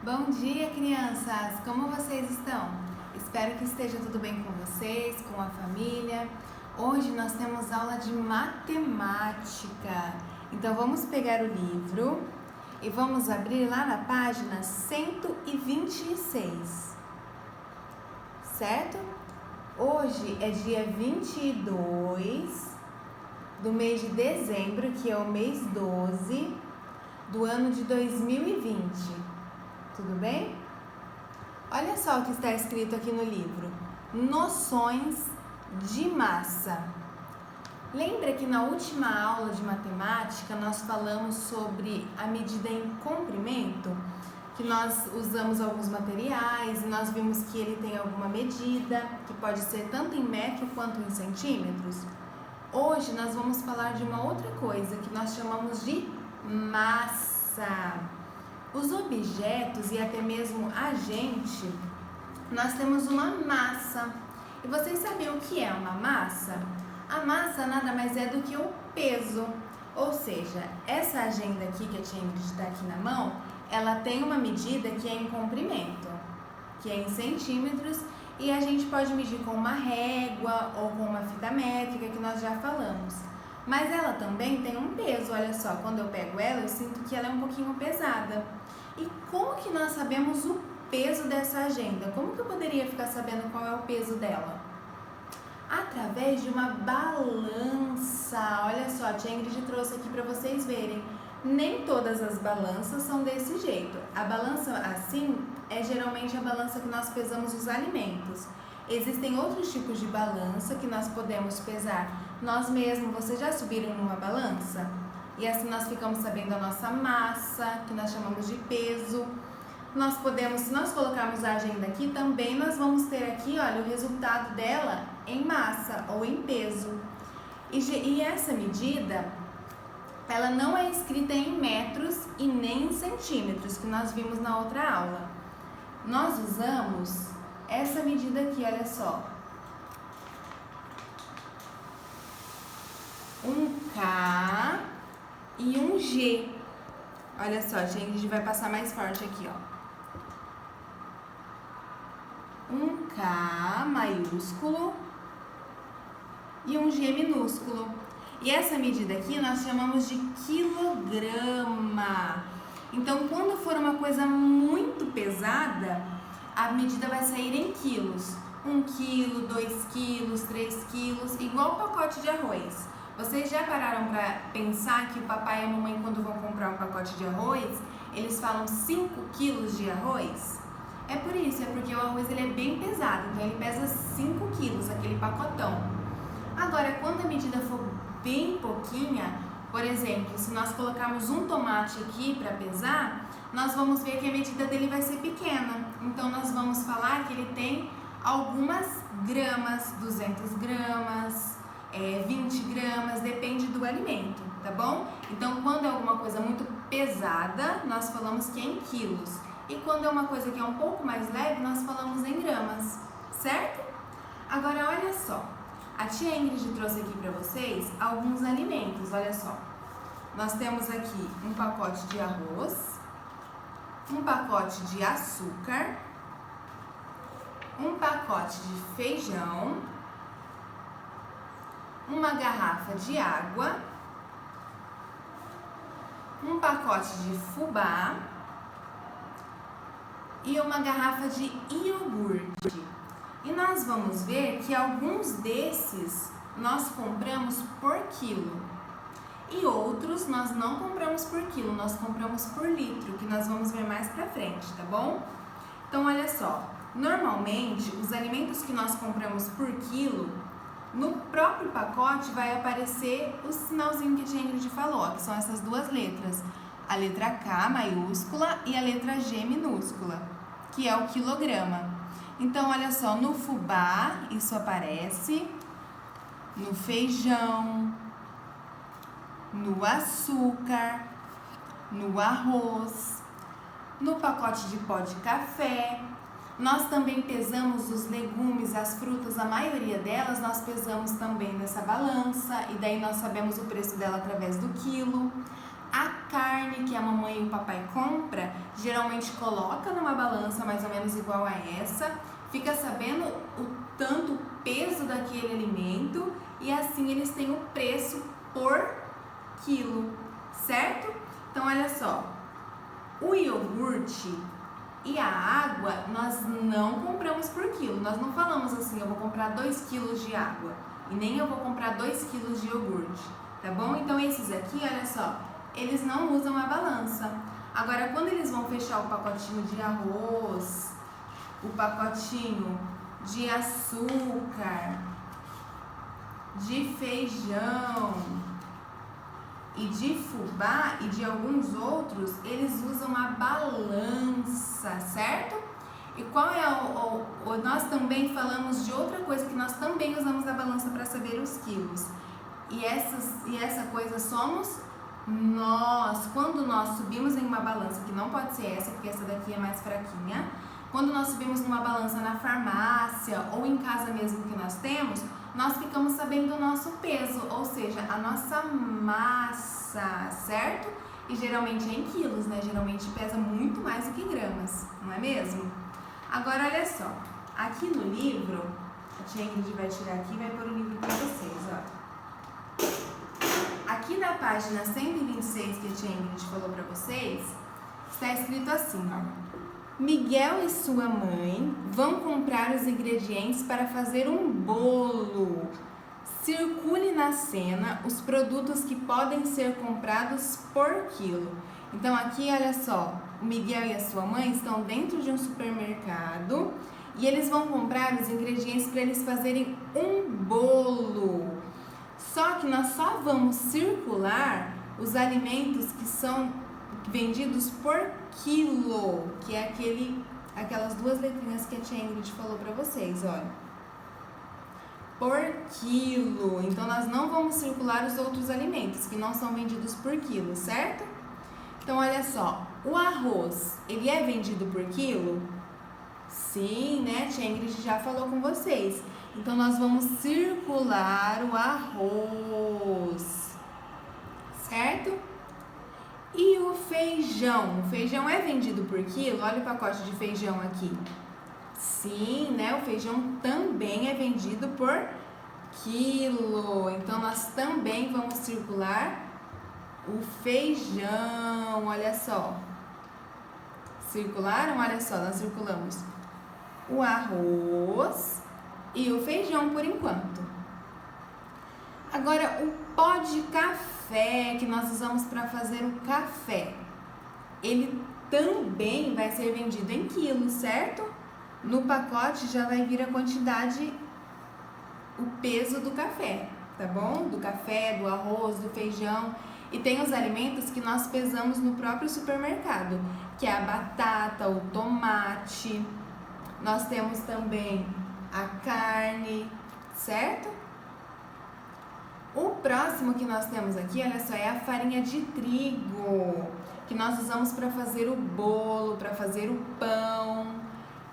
Bom dia, crianças! Como vocês estão? Espero que esteja tudo bem com vocês, com a família. Hoje nós temos aula de matemática. Então vamos pegar o livro e vamos abrir lá na página 126. Certo? Hoje é dia 22 do mês de dezembro, que é o mês 12 do ano de 2020. Tudo bem? Olha só o que está escrito aqui no livro. Noções de massa. Lembra que na última aula de matemática nós falamos sobre a medida em comprimento? Que nós usamos alguns materiais e nós vimos que ele tem alguma medida, que pode ser tanto em metro quanto em centímetros. Hoje nós vamos falar de uma outra coisa que nós chamamos de massa. Os objetos e até mesmo a gente, nós temos uma massa. E vocês sabiam o que é uma massa? A massa nada mais é do que o peso. Ou seja, essa agenda aqui que a tia Ingrid está aqui na mão, ela tem uma medida que é em comprimento, que é em centímetros, e a gente pode medir com uma régua ou com uma fita métrica, que nós já falamos. Mas ela também tem um peso, olha só, quando eu pego ela, eu sinto que ela é um pouquinho pesada. E como que nós sabemos o peso dessa agenda? Como que eu poderia ficar sabendo qual é o peso dela? Através de uma balança. Olha só, a tia Ingrid trouxe aqui para vocês verem. Nem todas as balanças são desse jeito. A balança assim é geralmente a balança que nós pesamos os alimentos. Existem outros tipos de balança que nós podemos pesar nós mesmos. Vocês já subiram numa balança? E assim nós ficamos sabendo a nossa massa, que nós chamamos de peso. Nós podemos, se nós colocarmos a agenda aqui, também nós vamos ter aqui, olha, o resultado dela em massa ou em peso. E essa medida, ela não é escrita em metros e nem em centímetros, que nós vimos na outra aula. Nós usamos essa medida aqui, olha só. Um K e um G. Olha só, a gente vai passar mais forte aqui, ó. Um K maiúsculo e um G minúsculo. E essa medida aqui nós chamamos de quilograma. Então, quando for uma coisa muito pesada, a medida vai sair em quilos. 1 quilo, 2 quilos, 3 quilos, igual o pacote de arroz. Vocês já pararam para pensar que o papai e a mamãe, quando vão comprar um pacote de arroz, eles falam 5 quilos de arroz? É por isso, é porque o arroz ele é bem pesado, então ele pesa 5 quilos, aquele pacotão. Agora, quando a medida for bem pouquinha, por exemplo, se nós colocarmos um tomate aqui para pesar, nós vamos ver que a medida dele vai ser pequena. Então, nós vamos falar que ele tem algumas gramas, 200 gramas, 20 gramas, depende do alimento, tá bom? Então, quando é alguma coisa muito pesada, nós falamos que é em quilos. E quando é uma coisa que é um pouco mais leve, nós falamos em gramas, certo? Agora, olha só. A tia Ingrid trouxe aqui para vocês alguns alimentos, olha só. Nós temos aqui um pacote de arroz, um pacote de açúcar, um pacote de feijão, uma garrafa de água, um pacote de fubá e uma garrafa de iogurte. E nós vamos ver que alguns desses nós compramos por quilo e outros nós não compramos por quilo, nós compramos por litro, que nós vamos ver mais pra frente, tá bom? Então, olha só, normalmente os alimentos que nós compramos por quilo, no próprio pacote vai aparecer o sinalzinho que a tia Ingrid falou, ó, que são essas duas letras, a letra K maiúscula e a letra G minúscula, que é o quilograma. Então, olha só, no fubá isso aparece, no feijão, no açúcar, no arroz, no pacote de pó de café. Nós também pesamos os legumes, as frutas, a maioria delas nós pesamos também nessa balança e daí nós sabemos o preço dela através do quilo. A carne que a mamãe e o papai compra, geralmente coloca numa balança mais ou menos igual a essa, fica sabendo o tanto peso daquele alimento e assim eles têm o preço por quilo, certo? Então olha só, o iogurte e a água nós não compramos por quilo, nós não falamos assim, eu vou comprar 2 quilos de água e nem eu vou comprar 2 quilos de iogurte, tá bom? Então esses aqui, olha só, eles não usam a balança. Agora quando eles vão fechar o pacotinho de arroz, o pacotinho de açúcar, de feijão e de fubá e de alguns outros, eles usam a balança, certo? E qual é nós também falamos de outra coisa que nós também usamos a balança para saber os quilos. E essa coisa somos nós. Quando nós subimos em uma balança, que não pode ser essa, porque essa daqui é mais fraquinha, quando nós subimos numa balança na farmácia ou em casa mesmo que nós temos, nós ficamos sabendo o nosso peso, ou seja, a nossa massa, certo? E geralmente é em quilos, né? Geralmente pesa muito mais do que gramas, não é mesmo? Agora, olha só, aqui no livro, a tia Ingrid vai tirar aqui e vai pôr o livro para vocês, ó. Aqui na página 126 que a tia Ingrid falou para vocês, está escrito assim, ó. Miguel e sua mãe vão comprar os ingredientes para fazer um bolo. Circule na cena os produtos que podem ser comprados por quilo. Então aqui, olha só, o Miguel e a sua mãe estão dentro de um supermercado e eles vão comprar os ingredientes para eles fazerem um bolo. Só que nós só vamos circular os alimentos que são vendidos por quilo, que é aquelas duas letrinhas que a tia Ingrid falou para vocês, olha. Por quilo. Então nós não vamos circular os outros alimentos que não são vendidos por quilo, certo? Então olha só, o arroz, ele é vendido por quilo? Sim, né? A tia Ingrid já falou com vocês. Então nós vamos circular o arroz, certo? E o feijão? O feijão é vendido por quilo? Olha o pacote de feijão aqui. Sim, né? O feijão também é vendido por quilo. Então, nós também vamos circular o feijão. Olha só. Circularam? Olha só, nós circulamos o arroz e o feijão por enquanto. Agora, o pó de café que nós usamos para fazer o café, ele também vai ser vendido em quilos, certo? No pacote já vai vir a quantidade, o peso do café, tá bom? Do café, do arroz, do feijão. E tem os alimentos que nós pesamos no próprio supermercado, que é a batata, o tomate. Nós temos também a carne, certo? O próximo que nós temos aqui, olha só, é a farinha de trigo, que nós usamos para fazer o bolo, para fazer o pão.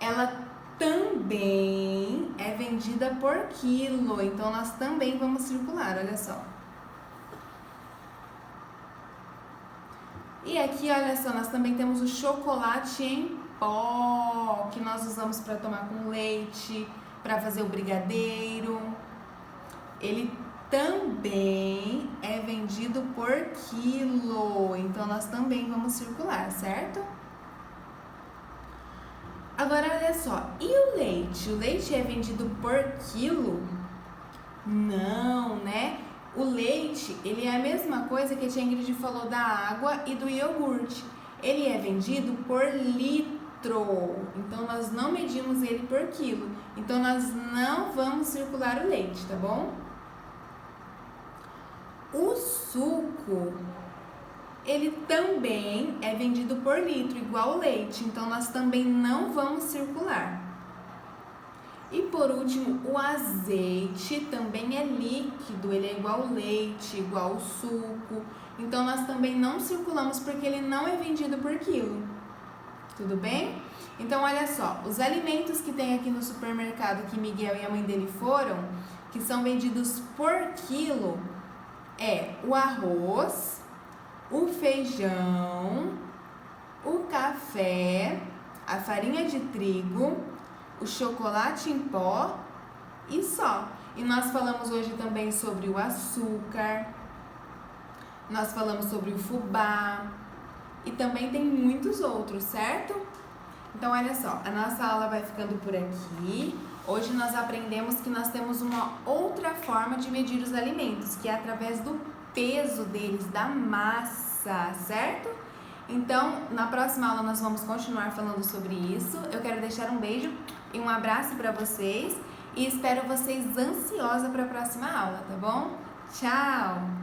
Ela também é vendida por quilo, então nós também vamos circular, olha só. E aqui, olha só, nós também temos o chocolate em pó, que nós usamos para tomar com leite, para fazer o brigadeiro. Ele também é vendido por quilo, então nós também vamos circular, certo? Agora, olha só, e o leite? O leite é vendido por quilo? Não, né? O leite, ele é a mesma coisa que a tia Ingrid falou da água e do iogurte. Ele é vendido por litro, então nós não medimos ele por quilo. Então nós não vamos circular o leite, tá bom? O suco, ele também é vendido por litro, igual o leite, então nós também não vamos circular. E por último, o azeite também é líquido, ele é igual o leite, igual o suco, então nós também não circulamos porque ele não é vendido por quilo. Tudo bem? Então olha só, os alimentos que tem aqui no supermercado que Miguel e a mãe dele foram, que são vendidos por quilo, é o arroz, o feijão, o café, a farinha de trigo, o chocolate em pó e só. E nós falamos hoje também sobre o açúcar, nós falamos sobre o fubá e também tem muitos outros, certo? Então olha só, a nossa aula vai ficando por aqui. Hoje nós aprendemos que nós temos uma outra forma de medir os alimentos, que é através do peso deles, da massa, certo? Então, na próxima aula nós vamos continuar falando sobre isso. Eu quero deixar um beijo e um abraço para vocês e espero vocês ansiosa para a próxima aula, tá bom? Tchau!